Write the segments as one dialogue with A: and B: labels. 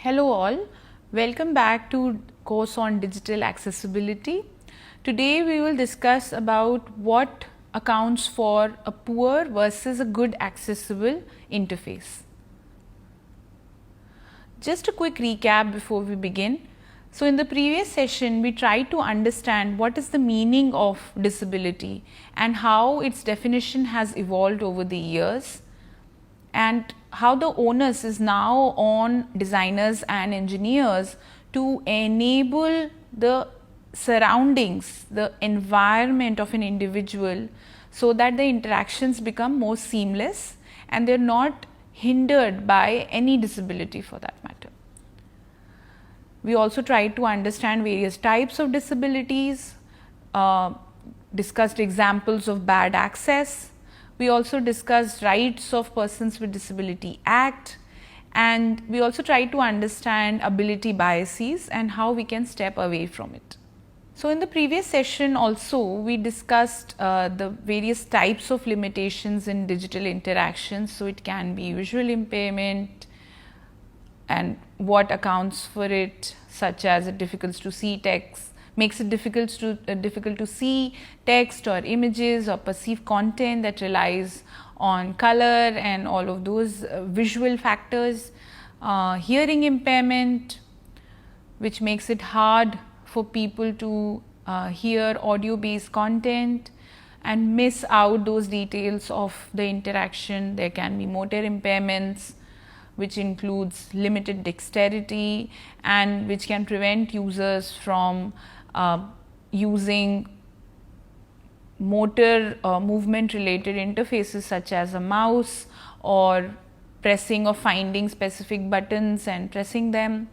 A: Hello all, welcome back to course on digital accessibility. Today we will discuss about what accounts for a poor versus a good accessible interface. Just a quick recap before we begin. So in the previous session we tried to understand what is the meaning of disability and how its definition has evolved over the years, and how the onus is now on designers and engineers to enable the surroundings, the environment of an individual, so that the interactions become more seamless and they are not hindered by any disability for that matter. We also tried to understand various types of disabilities, discussed examples of bad access. We also discussed Rights of Persons with Disability Act, and we also tried to understand ability biases and how we can step away from it. So in the previous session also we discussed the various types of limitations in digital interactions. So it can be visual impairment and what accounts for it, such as it difficult to see text, makes it difficult to see text or images or perceive content that relies on color and all of those visual factors. Hearing impairment, which makes it hard for people to hear audio based content and miss out those details of the interaction. There can be motor impairments, which includes limited dexterity and which can prevent users from using motor movement related interfaces such as a mouse or pressing or finding specific buttons and pressing them.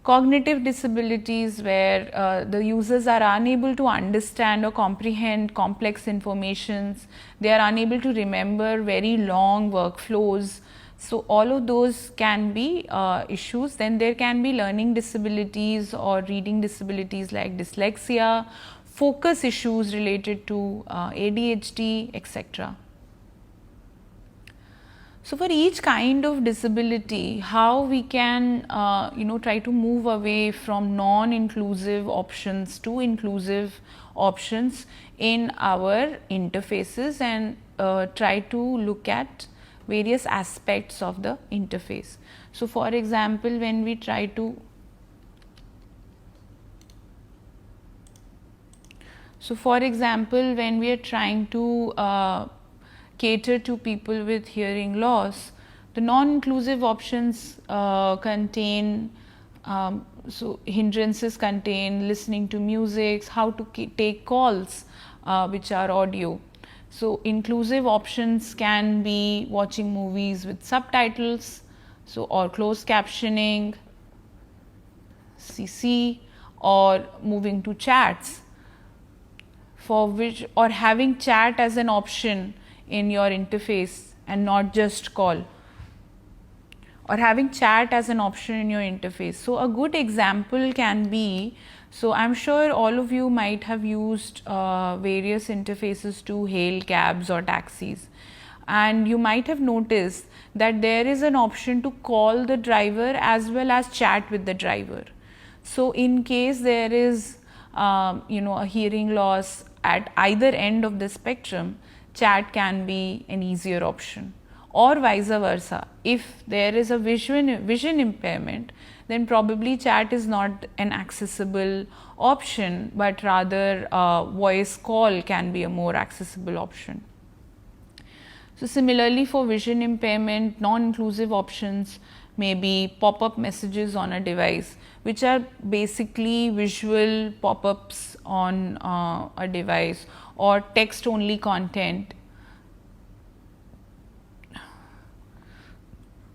A: Cognitive disabilities, where the users are unable to understand or comprehend complex informations, they are unable to remember very long workflows. So all of those can be issues. Then there can be learning disabilities or reading disabilities like dyslexia, focus issues related to ADHD, etc. So for each kind of disability, how we can try to move away from non-inclusive options to inclusive options in our interfaces and try to look at various aspects of the interface. So for example, when we try to when we are trying to cater to people with hearing loss, the non-inclusive options contain hindrances contain listening to music, how to take calls which are audio. So inclusive options can be watching movies with subtitles, or closed captioning, CC, or moving to chats, for which, or having chat as an option in your interface and not just call, or having chat as an option in your interface. So a good example can be, so I'm sure all of you might have used various interfaces to hail cabs or taxis, and you might have noticed that there is an option to call the driver as well as chat with the driver. So in case there is a hearing loss at either end of the spectrum, chat can be an easier option, or vice versa. If there is a vision impairment, then probably chat is not an accessible option, but rather voice call can be a more accessible option. So similarly, for vision impairment, non-inclusive options may be pop-up messages on a device, which are basically visual pop-ups on a device, or text only content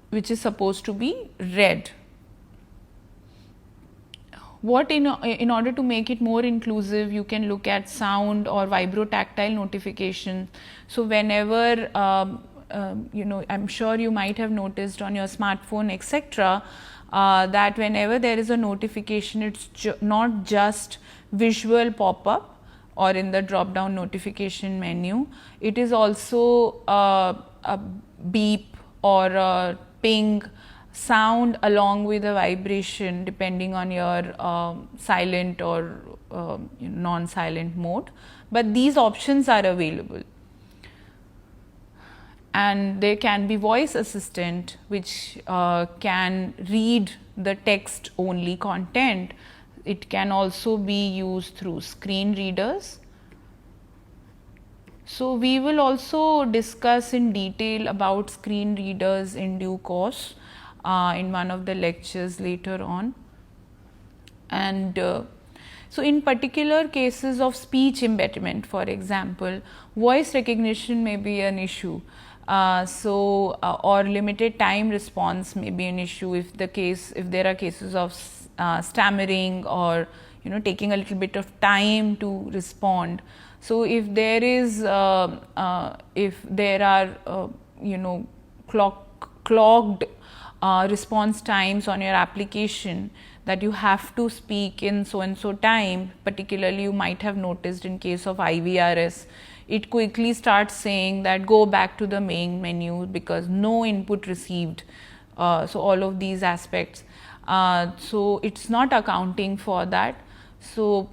A: which is supposed to be read. What in order to make it more inclusive, you can look at sound or vibrotactile notification. So whenever I'm sure you might have noticed on your smartphone, etc., that whenever there is a notification, it's not just visual pop-up or in the drop down notification menu, it is also a beep or a ping, sound along with a vibration depending on your silent or non-silent mode, but these options are available. And there can be voice assistant which can read the text only content. It can also be used through screen readers. So we will also discuss in detail about screen readers in due course in one of the lectures later on. And so in particular cases of speech impediment, for example, voice recognition may be an issue. Or limited time response may be an issue if there are cases of stammering or taking a little bit of time to respond. So if there is if there are clogged response times on your application, that you have to speak in so and so time, particularly you might have noticed in case of IVRS, it quickly starts saying that go back to the main menu because no input received. So all of these aspects, so it's not accounting for that. So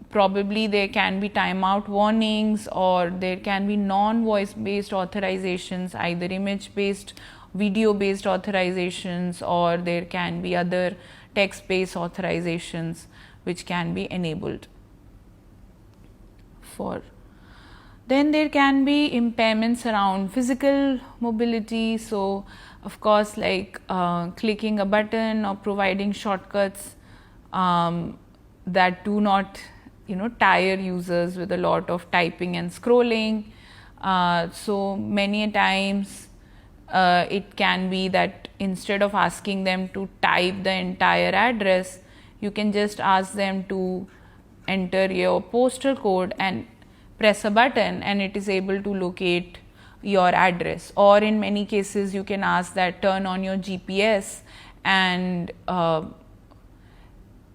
A: probably there can be timeout warnings, or there can be non-voice based authorizations, either image based, video based authorizations, or there can be other text based authorizations which can be enabled for. Then there can be impairments around physical mobility. So of course, like clicking a button or providing shortcuts that do not tire users with a lot of typing and scrolling. So many times it can be that instead of asking them to type the entire address, you can just ask them to enter your postal code and press a button, and it is able to locate your address. Or in many cases you can ask that turn on your GPS and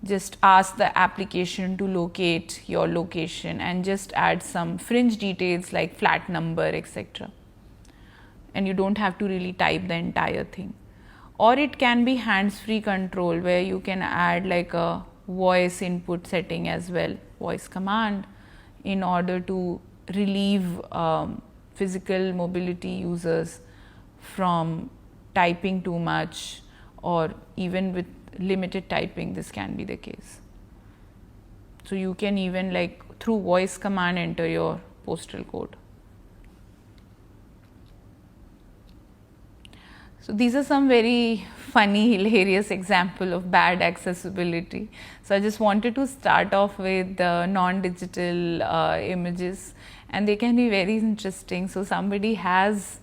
A: just ask the application to locate your location and just add some fringe details like flat number, etc. And you don't have to really type the entire thing. Or it can be hands-free control, where you can add like a voice input setting as well, voice command, in order to relieve physical mobility users from typing too much, or even with limited typing this can be the case. So you can even like through voice command enter your postal code. So these are some very funny, hilarious example of bad accessibility. So I just wanted to start off with non-digital images, and they can be very interesting. So somebody has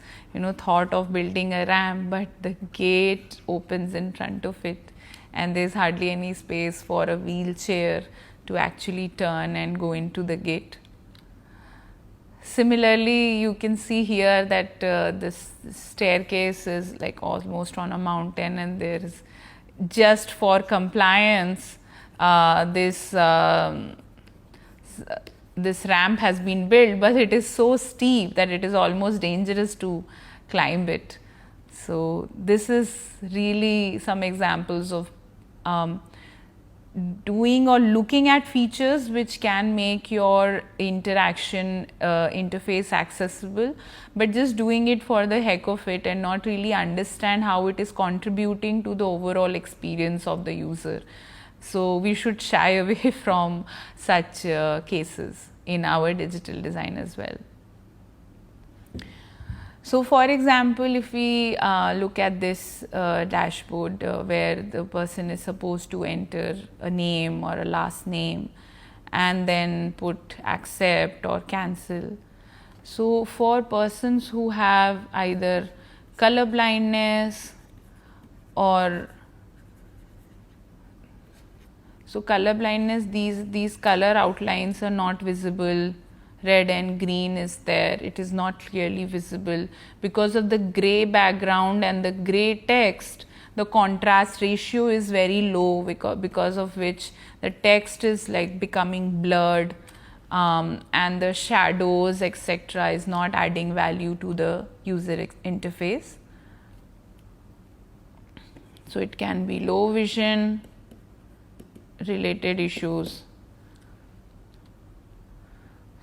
A: thought of building a ramp, but the gate opens in front of it, and there's hardly any space for a wheelchair to actually turn and go into the gate. Similarly, you can see here that this staircase is like almost on a mountain, and there is, just for compliance, this ramp has been built, but it is so steep that it is almost dangerous to climb it. So this is really some examples of doing or looking at features which can make your interaction interface accessible, but just doing it for the heck of it and not really understand how it is contributing to the overall experience of the user. So we should shy away from such cases in our digital design as well. So for example, if we look at this dashboard where the person is supposed to enter a name or a last name and then put accept or cancel. So for persons who have either color blindness or color blindness, these color outlines are not visible. Red and green is there, it is not clearly visible because of the gray background and the gray text. The contrast ratio is very low, because of which the text is like becoming blurred, and the shadows etc. is not adding value to the user interface. So it can be low vision related issues.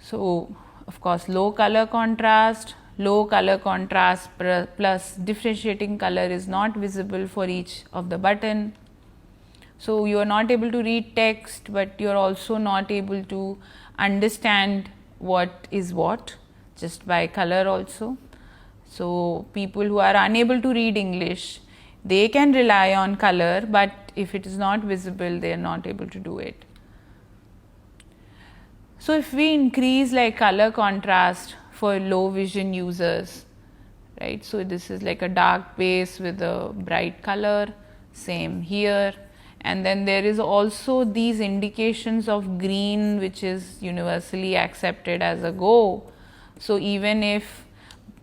A: So of course low color contrast plus differentiating color is not visible for each of the button. So you are not able to read text, but you are also not able to understand what is what just by color also. So people who are unable to read English, they can rely on color, but if it is not visible, they are not able to do it. So if we increase like color contrast for low vision users, right? So this is like a dark base with a bright color, same here. And then there is also these indications of green, which is universally accepted as a go. So even if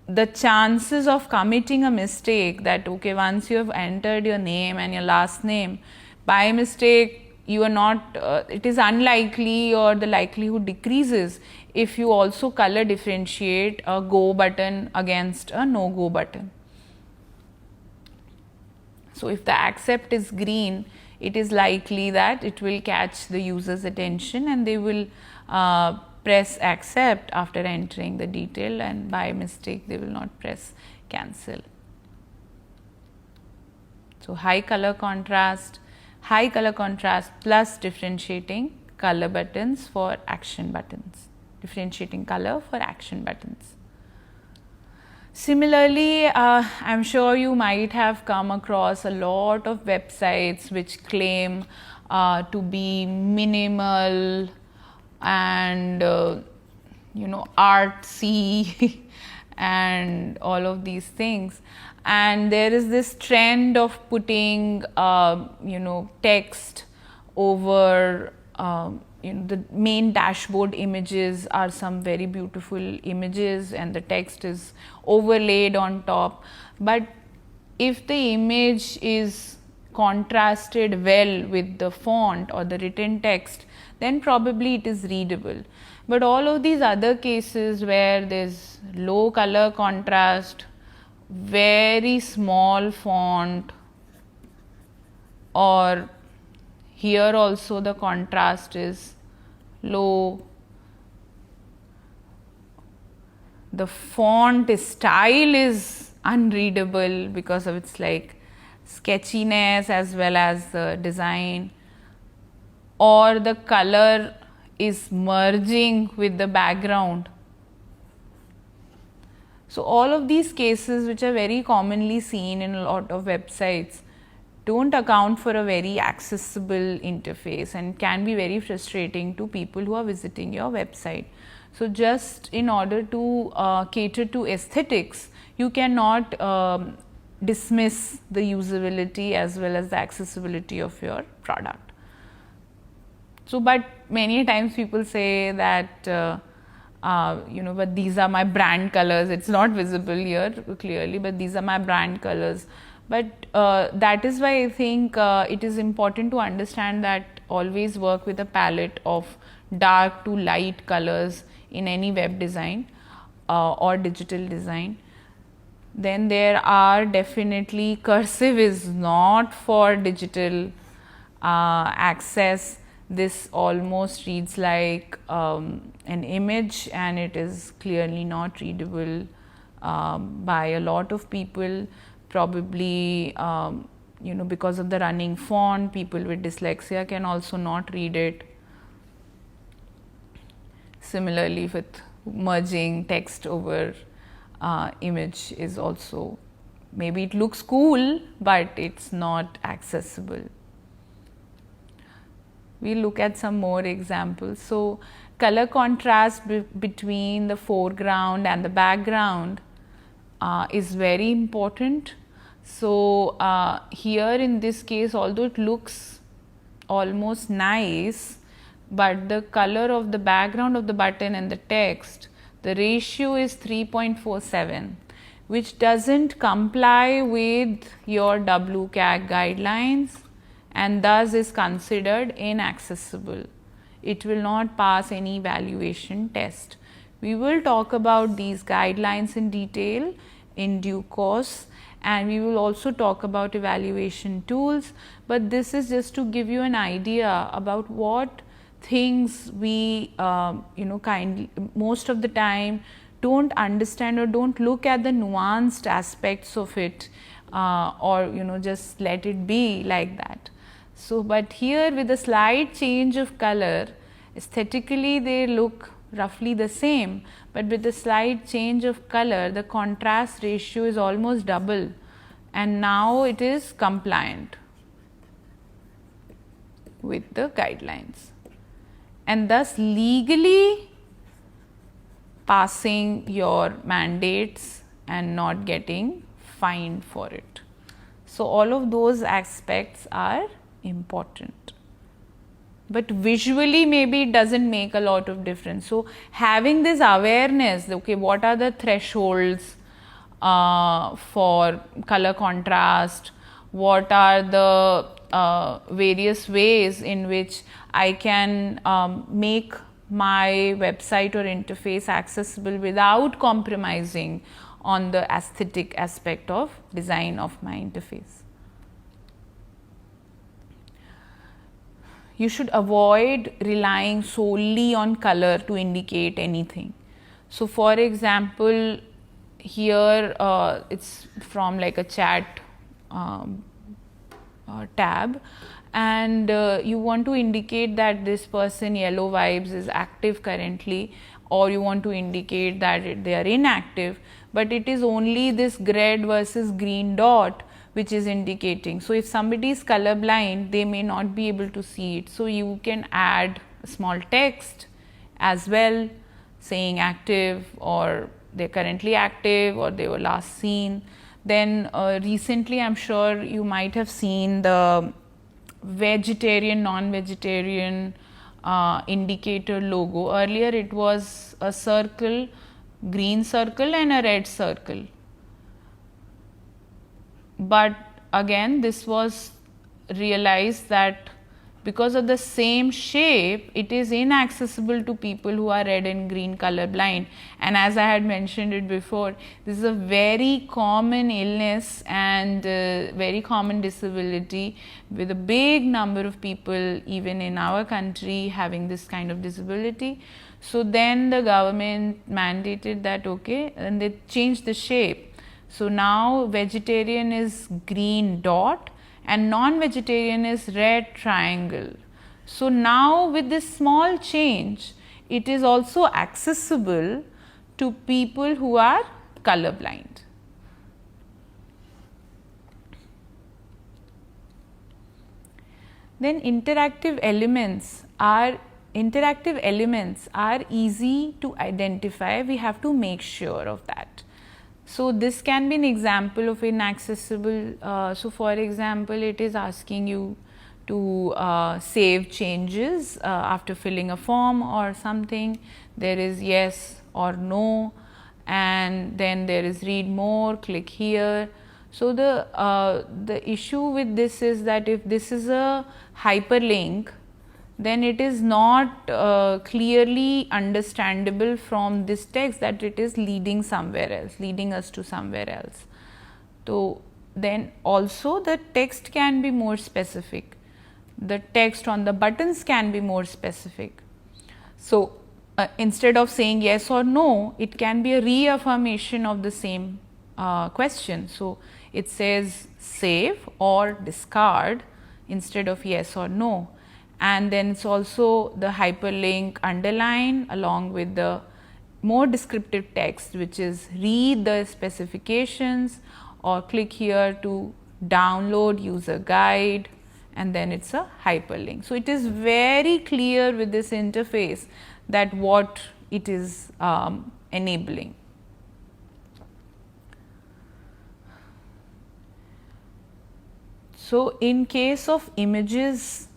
A: the chances of committing a mistake, that okay, once you have entered your name and your last name, by mistake you are not, it is unlikely, or the likelihood decreases if you also color differentiate a go button against a no go button. So if the accept is green, it is likely that it will catch the user's attention and they will press accept after entering the detail, and by mistake they will not press cancel. So high color contrast plus differentiating color buttons for action buttons, differentiating color for action buttons. Similarly, I'm sure you might have come across a lot of websites which claim to be minimal and artsy and all of these things. And there is this trend of putting text over the main dashboard images are some very beautiful images and the text is overlaid on top. But if the image is contrasted well with the font or the written text, then probably it is readable. But all of these other cases where there's low color contrast, very small font, or here also the contrast is low, the font style is unreadable because of its like sketchiness as well as the design, or the color is merging with the background. So all of these cases, which are very commonly seen in a lot of websites, don't account for a very accessible interface and can be very frustrating to people who are visiting your website. So just in order to cater to aesthetics, you cannot dismiss the usability as well as the accessibility of your product. So, but many times people say that but these are my brand colors. It's not visible here clearly, but these are my brand colors. But that is why I think it is important to understand that always work with a palette of dark to light colors in any web design or digital design. Then there are definitely cursive is not for digital access. This almost reads like an image and it is clearly not readable by a lot of people. Probably because of the running font, people with dyslexia can also not read it. Similarly with merging text over image is also, maybe it looks cool but it's not accessible. We'll look at some more examples. So color contrast between the foreground and the background is very important. So here in this case, although it looks almost nice, but the color of the background of the button and the text, the ratio is 3.47, which doesn't comply with your WCAG guidelines and thus is considered inaccessible. It will not pass any evaluation test. We will talk about these guidelines in detail in due course, and we will also talk about evaluation tools, but this is just to give you an idea about what things we most of the time don't understand or don't look at the nuanced aspects of it, or just let it be like that. So, but here with a slight change of color, aesthetically they look roughly the same, but with a slight change of color the contrast ratio is almost double, and now it is compliant with the guidelines, and thus legally passing your mandates and not getting fined for it. So, all of those aspects are important, but visually maybe it doesn't make a lot of difference. So, having this awareness, okay, what are the thresholds for color contrast, what are the various ways in which I can make my website or interface accessible without compromising on the aesthetic aspect of design of my interface. You should avoid relying solely on color to indicate anything. So, for example, here it's from like a chat tab, and you want to indicate that this person yellow vibes is active currently, or you want to indicate that they are inactive, but it is only this red versus green dot which is indicating. So, if somebody is colorblind, they may not be able to see it. So, you can add a small text as well saying active, or they are currently active, or they were last seen. Then recently I am sure you might have seen the vegetarian, non-vegetarian indicator logo. Earlier it was a circle, green circle and a red circle, but again this was realized that because of the same shape it is inaccessible to people who are red and green color blind. And as I had mentioned it before, this is a very common illness and very common disability, with a big number of people even in our country having this kind of disability. So then the government mandated that, okay, and they changed the shape. So now vegetarian is green dot and non-vegetarian is red triangle. So now with this small change, it is also accessible to people who are colorblind. Then interactive elements are easy to identify. We have to make sure of that. So this can be an example of inaccessible. So for example, it is asking you to save changes after filling a form or something. There is yes or no, and then there is read more, click here. So the issue with this is that if this is a hyperlink, then it is not clearly understandable from this text that it is leading somewhere else, leading us to somewhere else. So then also the text can be more specific. The text on the buttons can be more specific. So instead of saying yes or no, it can be a reaffirmation of the same question. So it says save or discard instead of yes or no. And then it's also the hyperlink underline along with the more descriptive text, which is read the specifications or click here to download user guide, and then it's a hyperlink. So it is very clear with this interface that what it is enabling. So in case of images,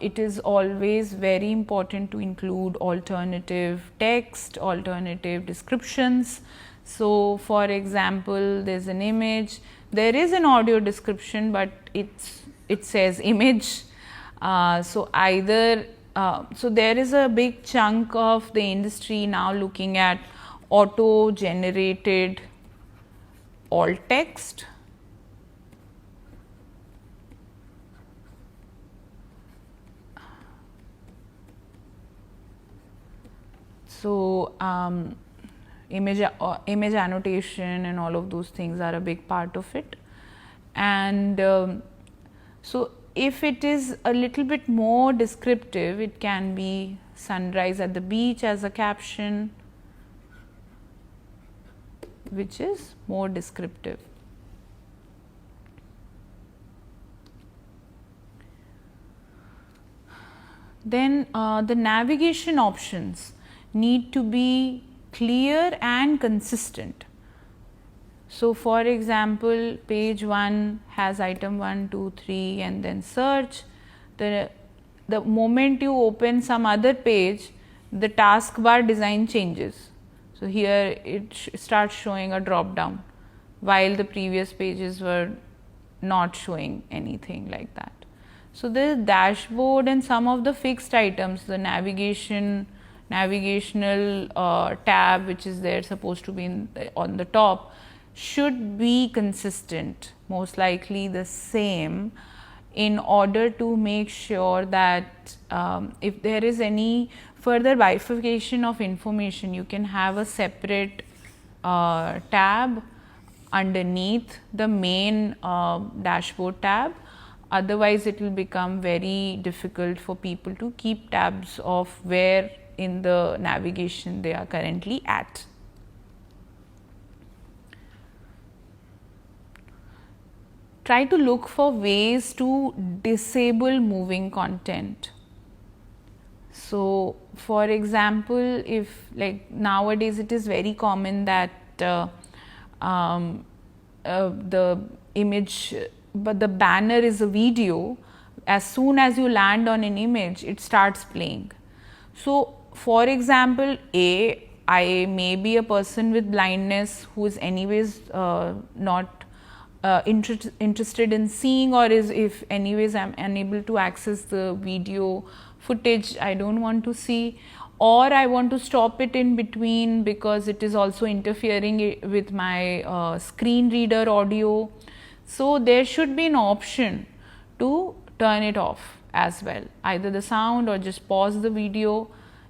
A: it is always very important to include alternative text, alternative descriptions. So for example, there is an image, there is an audio description, but it says image. So either so there is a big chunk of the industry now looking at auto generated alt text So image annotation and all of those things are a big part of it. And so if it is a little bit more descriptive, it can be sunrise at the beach as a caption, which is more descriptive. Then the navigation options need to be clear and consistent. So, for example, page 1 has item 1, 2, 3 and then search. The moment you open some other page, the taskbar design changes. So, here it starts showing a drop down, while the previous pages were not showing anything like that. So, the dashboard and some of the fixed items, the navigational tab which is there supposed to be on the top, should be consistent, most likely the same, in order to make sure that if there is any further bifurcation of information, you can have a separate tab underneath the main dashboard tab. Otherwise, it will become very difficult for people to keep tabs of where in the navigation they are currently at. Try to look for ways to disable moving content. So, for example, if like nowadays it is very common that the image, but the banner is a video, as soon as you land on an image, it starts playing. So, for example, I may be a person with blindness who is anyways not interested in seeing, or is if anyways I am unable to access the video footage I don't want to see, or I want to stop it in between because it is also interfering with my screen reader audio. So, there should be an option to turn it off as well, either the sound or just pause the video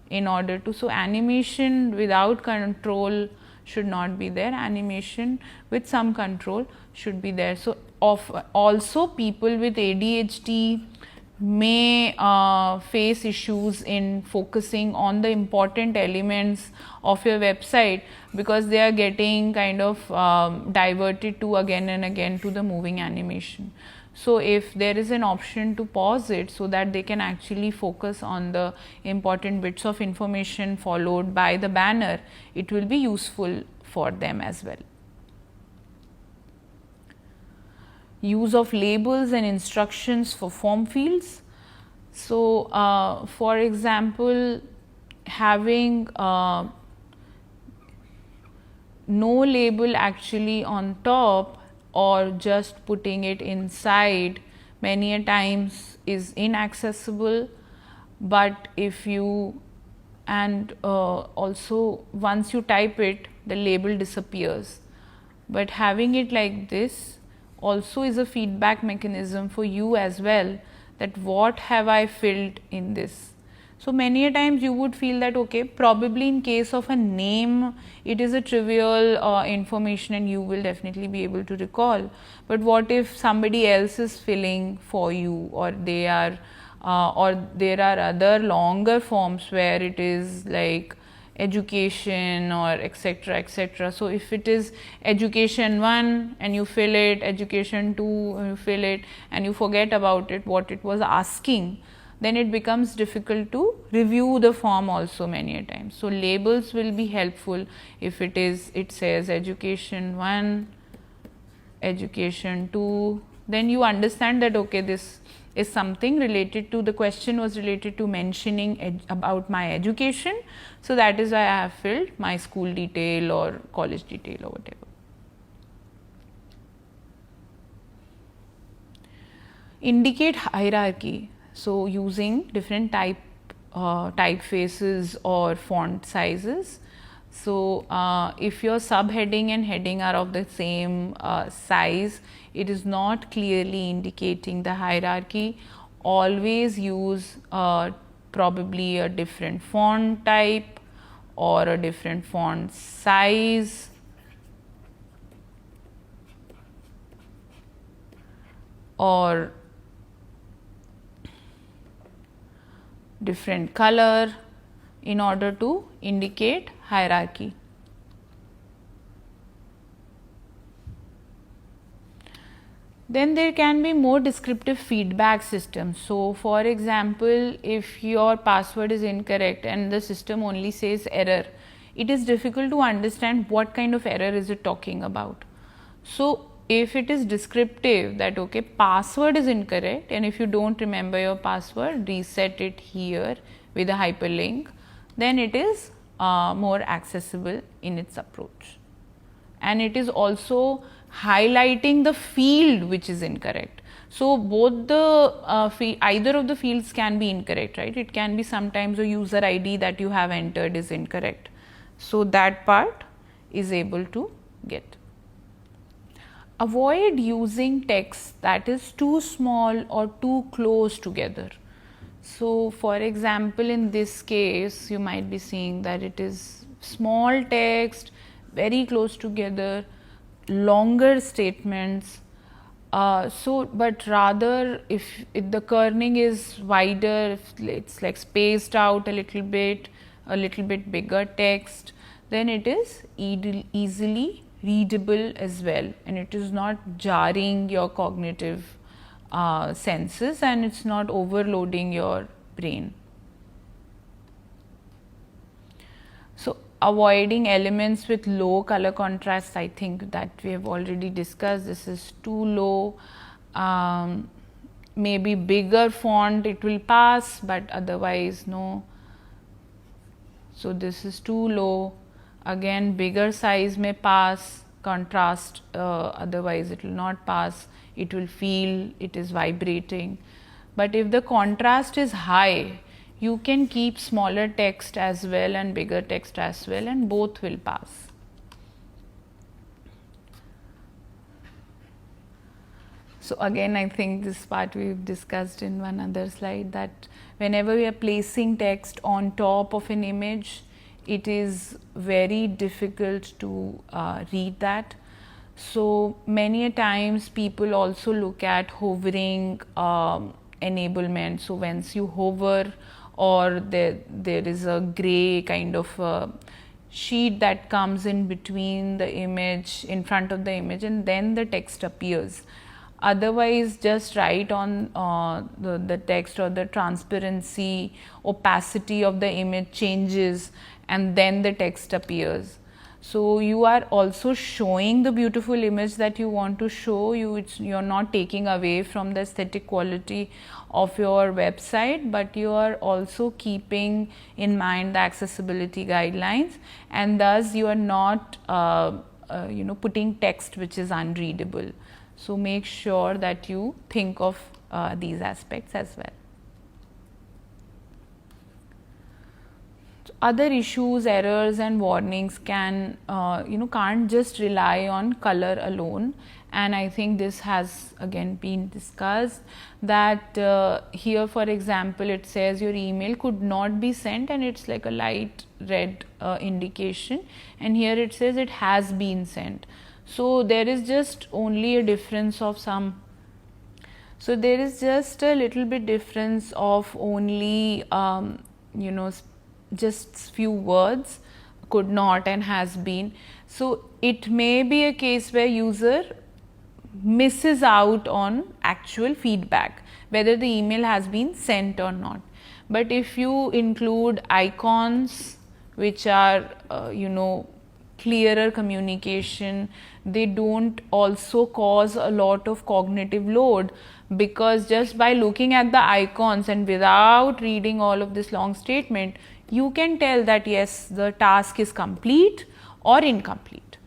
A: in order to. So, animation without control should not be there, animation with some control should be there. So, also people with ADHD may face issues in focusing on the important elements of your website, because they are getting kind of diverted to again and again to the moving animation. So, if there is an option to pause it so that they can actually focus on the important bits of information followed by the banner, it will be useful for them as well. Use of labels and instructions for form fields. So, for example, having no label actually on top or just putting it inside many a times is inaccessible. But if you also once you type it, the label disappears, but having it like this also is a feedback mechanism for you as well, that what have I filled in this. So, many a times you would feel that okay, probably in case of a name it is a trivial information and you will definitely be able to recall, but what if somebody else is filling for you, or they are or there are other longer forms where it is like education or etc etc. So, if it is education 1 and you fill it, education 2 you fill it, and you forget about it what it was asking, then it becomes difficult to review the form also many a time. So, labels will be helpful if it says education 1, education 2, then you understand that okay, this is something related to, the question was related to mentioning about my education. So, that is why I have filled my school detail or college detail or whatever. Indicate hierarchy. So, using different typefaces or font sizes. So, if your subheading and heading are of the same size, it is not clearly indicating the hierarchy. Always use probably a different font type or a different font size, or different color in order to indicate hierarchy. Then there can be more descriptive feedback systems. So, for example, if your password is incorrect and the system only says error, it is difficult to understand what kind of error is it talking about. So, if it is descriptive that okay, password is incorrect, and if you don't remember your password, reset it here with a hyperlink, then it is more accessible in its approach. And it is also highlighting the field which is incorrect. So, both the either of the fields can be incorrect, right? It can be sometimes a user ID that you have entered is incorrect. So, that part is able to get. Avoid using text that is too small or too close together. So, for example, in this case, you might be seeing that it is small text, very close together, longer statements. But rather if the kerning is wider, if it's like spaced out a little bit bigger text, then it is easily readable as well, and it is not jarring your cognitive senses, and it's not overloading your brain. So, avoiding elements with low color contrast, I think that we have already discussed. This is too low. Maybe bigger font it will pass, but otherwise no. So, this is too low. Again, bigger size may pass, contrast, otherwise it will not pass. It will feel it is vibrating. But if the contrast is high, you can keep smaller text as well and bigger text as well, and both will pass. So, again I think this part we have discussed in one other slide, that whenever we are placing text on top of an image, it is very difficult to read that. So, many a times people also look at hovering enablement. So, once you hover, or there is a gray kind of sheet that comes in between the image, in front of the image, and then the text appears. Otherwise, just write on the text, or the transparency, opacity of the image changes, and then the text appears. So, you are also showing the beautiful image that you want to show. You're not taking away from the aesthetic quality of your website, but you are also keeping in mind the accessibility guidelines, and thus you are not putting text which is unreadable. So, make sure that you think of these aspects as well. Other issues, errors and warnings can't just rely on color alone, and I think this has again been discussed, that here for example it says your email could not be sent, and it's like a light red indication, and here it says it has been sent. So, there is just only a difference of some. So, there is just a little bit difference of only just few words, could not and has been. So, it may be a case where user misses out on actual feedback, whether the email has been sent or not. But if you include icons which are clearer communication, they don't also cause a lot of cognitive load, because just by looking at the icons and without reading all of this long statement, you can tell that yes, the task is complete or incomplete.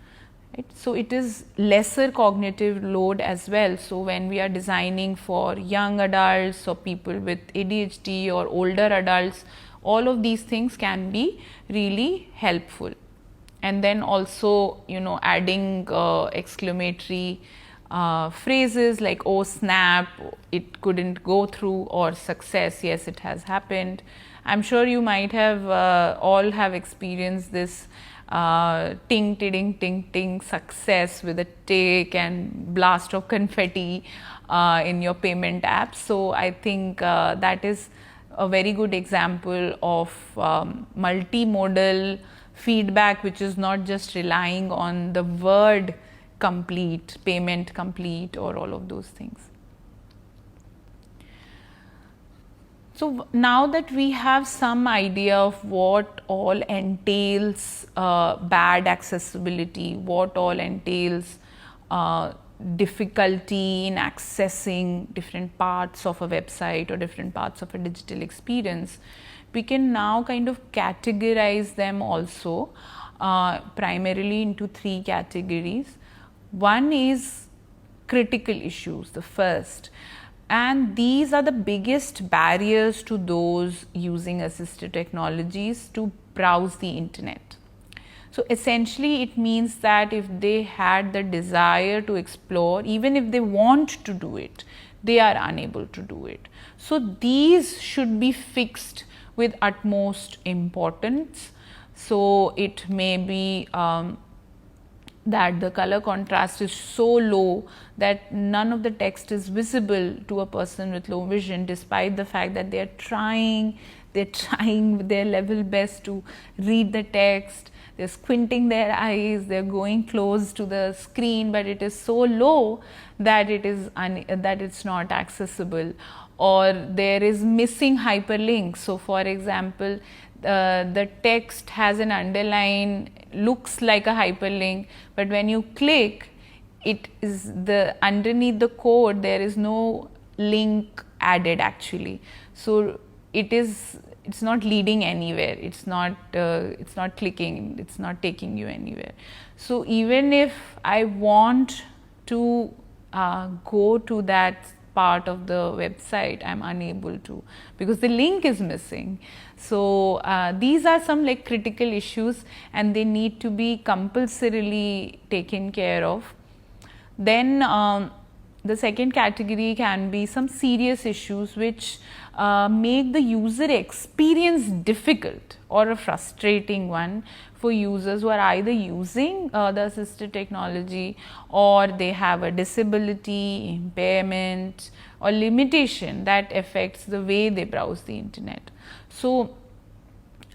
A: Right? So, it is lesser cognitive load as well. So, when we are designing for young adults or people with ADHD or older adults, all of these things can be really helpful. And then also adding exclamatory phrases like oh snap, it couldn't go through, or success, yes it has happened, I'm sure you might have all have experienced this ting ting ting ting success with a tick and blast of confetti in your payment app. So I think that is a very good example of multimodal feedback, which is not just relying on the word complete, payment complete, or all of those things. So now that we have some idea of what all entails bad accessibility, what all entails difficulty in accessing different parts of a website or different parts of a digital experience, we can now kind of categorize them also primarily into three categories. One is critical issues, the first. And these are the biggest barriers to those using assistive technologies to browse the internet. So essentially it means that if they had the desire to explore, even if they want to do it, they are unable to do it. So these should be fixed with utmost importance. So it may be that the color contrast is so low that none of the text is visible to a person with low vision, despite the fact that they're trying their level best to read the text, they're squinting their eyes, they're going close to the screen, but it is so low that that it's not accessible, or there is missing hyperlink. So for example, the text has an underline, looks like a hyperlink, but when you click, it is underneath the code there is no link added actually. So it's not leading anywhere, it's not clicking, it's not taking you anywhere. So even if I want to go to that part of the website, I'm unable to because the link is missing. So these are some like critical issues and they need to be compulsorily taken care of. Then the second category can be some serious issues which make the user experience difficult or a frustrating one for users who are either using the assistive technology or they have a disability, impairment or limitation that affects the way they browse the internet. So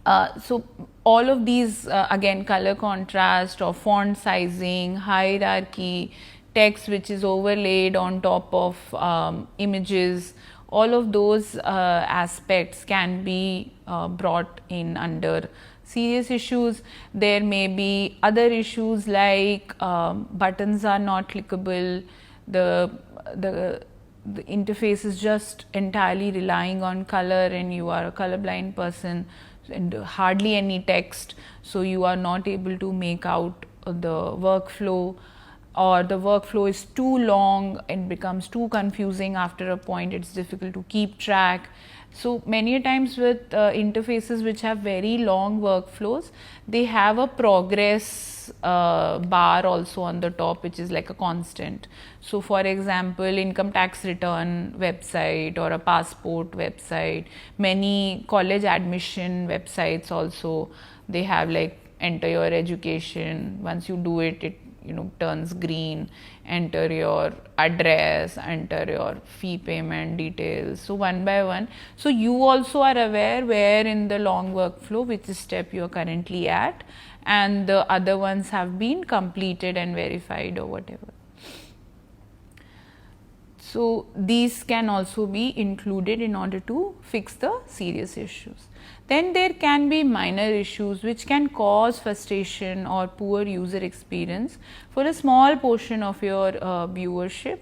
A: all of these again, color contrast or font sizing, hierarchy, text which is overlaid on top of images, all of those aspects can be brought in under serious issues. There may be other issues like buttons are not clickable, the interface is just entirely relying on color and you are a colorblind person and hardly any text, so you are not able to make out the workflow, or the workflow is too long and becomes too confusing after a point, it's difficult to keep track. So many a times with interfaces which have very long workflows, they have a progress bar also on the top which is like a constant. So for example, income tax return website or a passport website, many college admission websites also, they have like enter your education, once you do it, it turns green, enter your address, enter your fee payment details, so one by one. So you also are aware where in the long workflow which step you are currently at, and the other ones have been completed and verified or whatever. So these can also be included in order to fix the serious issues. Then there can be minor issues which can cause frustration or poor user experience for a small portion of your viewership.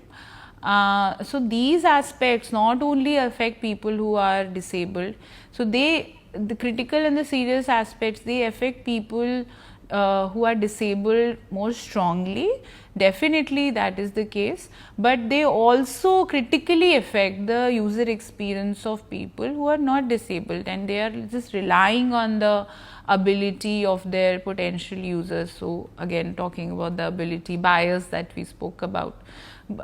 A: So these aspects not only affect people who are disabled, so the critical and the serious aspects, they affect people who are disabled more strongly. Definitely that is the case, but they also critically affect the user experience of people who are not disabled and they are just relying on the ability of their potential users. So again, talking about the ability bias that we spoke about.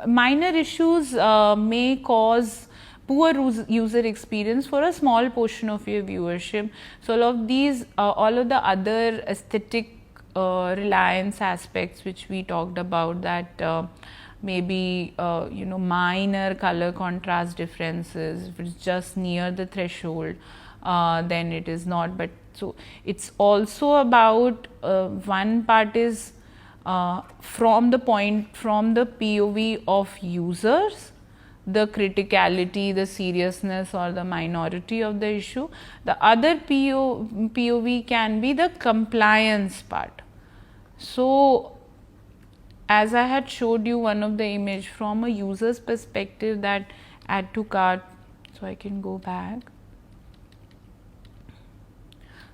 A: Minor issues may cause poor user experience for a small portion of your viewership. So all of these, all of the other aesthetic reliance aspects which we talked about, that maybe minor color contrast differences, if it's just near the threshold, then it is not. But so it's also about one part is from the POV of users, the criticality, the seriousness or the minority of the issue. The other POV can be the compliance part. So as I had showed you one of the image from a user's perspective, that add to cart, so I can go back.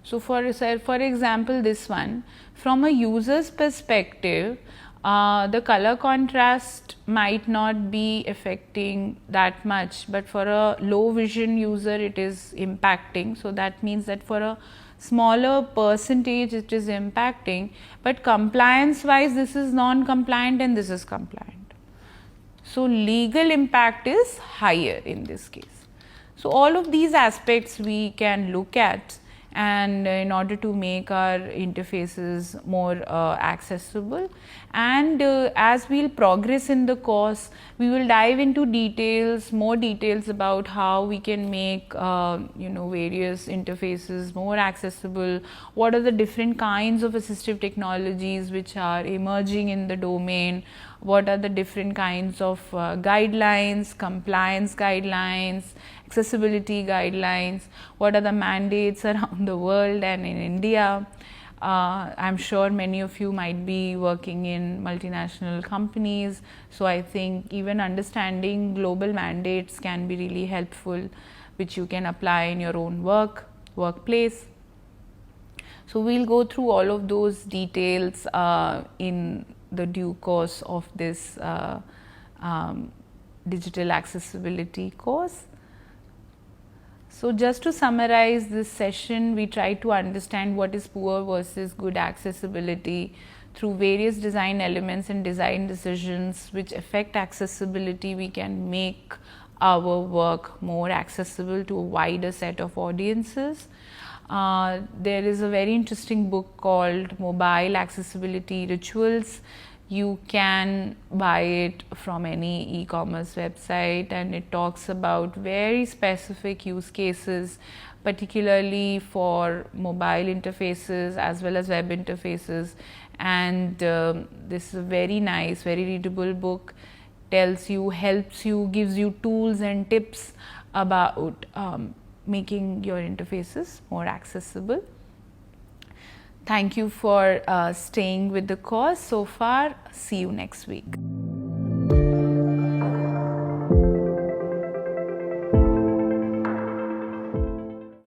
A: So for example, this one, from a user's perspective, the color contrast might not be affecting that much, but for a low vision user it is impacting. So that means that for a smaller percentage it is impacting, but compliance wise this is non-compliant and this is compliant. So legal impact is higher in this case. So all of these aspects we can look at, and in order to make our interfaces more accessible. And as we'll progress in the course, we will dive into more details about how we can make various interfaces more accessible, what are the different kinds of assistive technologies which are emerging in the domain, what are the different kinds of guidelines, compliance guidelines, accessibility guidelines, what are the mandates around the world and in India. I'm sure many of you might be working in multinational companies, so I think even understanding global mandates can be really helpful, which you can apply in your own workplace. So we'll go through all of those details in the due course of this digital accessibility course. So just to summarize this session, we try to understand what is poor versus good accessibility through various design elements and design decisions which affect accessibility. We can make our work more accessible to a wider set of audiences. There is a very interesting book called Mobile Accessibility Rituals. You can buy it from any e-commerce website, and it talks about very specific use cases, particularly for mobile interfaces as well as web interfaces. And this is a very nice, very readable book, tells you, helps you, gives you tools and tips about making your interfaces more accessible. Thank you for staying with the course so far. See you next week.